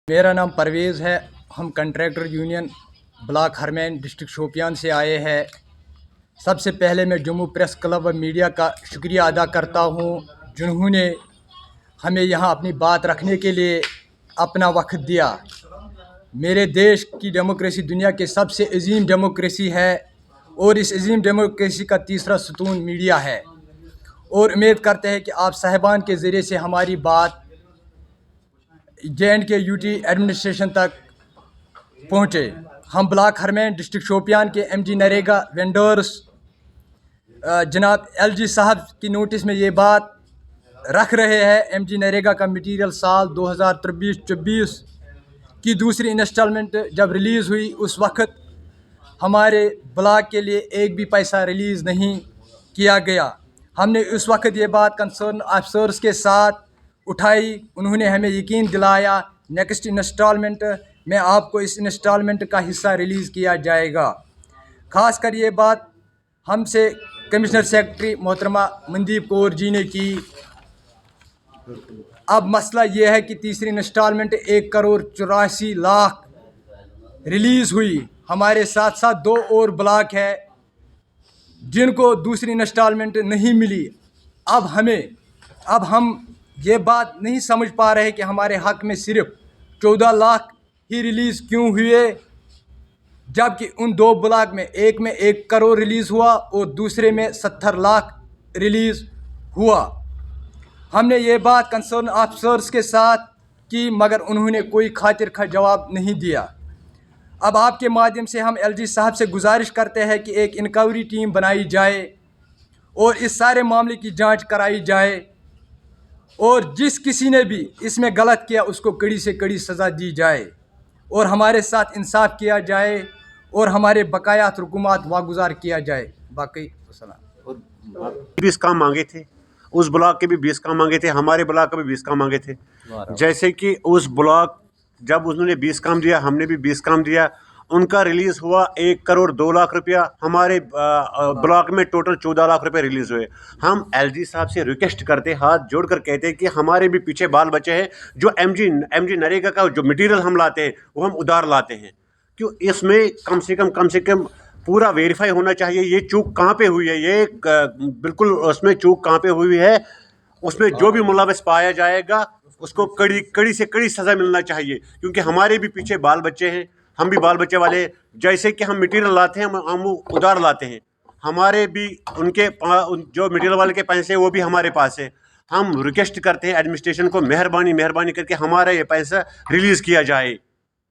मेरा नाम परवेज़ है। हम contractor union block Hermain district Shopian से आए हैं। सबसे पहले मैं जम्मू प्रेस क्लब व मीडिया का शुक्रिया अदा करता हूँ, जिन्होंने हमें यहाँ अपनी बात रखने के लिए अपना वक्त दिया। मेरे देश की डेमोक्रेसी दुनिया के सबसे अजीम डेमोक्रेसी है और इस अजीम डेमोक्रेसी का तीसरा सतून मीडिया है, और उम्मीद करते हैं कि आप साहिबान के ज़रिए से हमारी बात JNK UT एडमिनिस्ट्रेशन तक पहुँचे। हम ब्लॉक हरमैन डिस्ट्रिक्ट शोपियान के MG नरेगा वेंडर्स जनाब LG साहब की नोटिस में ये बात रख रहे हैं। MG नरेगा का मटीरियल साल 2023-24 की दूसरी इंस्टॉलमेंट जब रिलीज़ हुई, उस वक्त हमारे ब्लॉक के लिए एक भी पैसा रिलीज़ नहीं किया गया। हमने उस वक्त ये बात कंसर्न ऑफिसर्स के साथ उठाई। उन्होंने हमें यकीन दिलाया नेक्स्ट इंस्टॉलमेंट में आपको इस इंस्टॉलमेंट का हिस्सा रिलीज़ किया जाएगा। ख़ासकर ये बात हमसे कमिश्नर सेक्रेटरी मोहतरमा मनदीप कौर जी ने की। अब मसला ये है कि तीसरी इंस्टॉलमेंट 1,84,00,000 रिलीज़ हुई। हमारे साथ साथ 2 और ब्लॉक है जिनको दूसरी इंस्टॉलमेंट नहीं मिली। अब हम ये बात नहीं समझ पा रहे कि हमारे हक़ में सिर्फ 14 लाख ही रिलीज़ क्यों हुए, जबकि उन 2 ब्लॉक में एक में 1 करोड़ रिलीज़ हुआ और दूसरे में 70 लाख रिलीज़ हुआ। हमने ये बात कंसर्न ऑफिसर्स के साथ की, मगर उन्होंने कोई खातिर खा जवाब नहीं दिया। अब आपके माध्यम से हम LG साहब से गुजारिश करते हैं कि एक इंक्वायरी टीम बनाई जाए और इस सारे मामले की जांच कराई जाए, और जिस किसी ने भी इसमें गलत किया उसको कड़ी से कड़ी सज़ा दी जाए और हमारे साथ इंसाफ किया जाए और हमारे बकायात रुकुमात वागुजार किया जाए। बाकी और 20 काम मांगे थे, उस ब्लॉक के भी 20 काम मांगे थे, हमारे ब्लॉक के भी 20 काम मांगे थे। जैसे कि उस ब्लॉक जब उन्होंने 20 काम दिया, हमने भी 20 काम दिया, उनका रिलीज़ हुआ 1,02,00,000 रुपया। हमारे ब्लॉक में टोटल 14 लाख रुपए रिलीज़ हुए। हम LG साहब से रिक्वेस्ट करते, हाथ जोड़कर कहते हैं कि हमारे भी पीछे बाल बच्चे हैं। जो MG नरेगा का जो मटेरियल हम लाते हैं वो हम उधार लाते हैं। क्यों? इसमें कम से कम पूरा वेरीफाई होना चाहिए ये चूक कहाँ पे हुई है, ये बिल्कुल उसमें चूक कहाँ पे हुई है, उसमें जो भी मुलविस पाया जाएगा उसको कड़ी से कड़ी सज़ा मिलना चाहिए। क्योंकि हमारे भी पीछे बाल बच्चे हैं, हम भी बाल बच्चे वाले। जैसे कि हम मटेरियल लाते हैं, हम उधार लाते हैं, हमारे भी उनके जो मटेरियल वाले के पैसे वो भी हमारे पास है। हम रिक्वेस्ट करते हैं एडमिनिस्ट्रेशन को, मेहरबानी करके हमारा ये पैसा रिलीज़ किया जाए।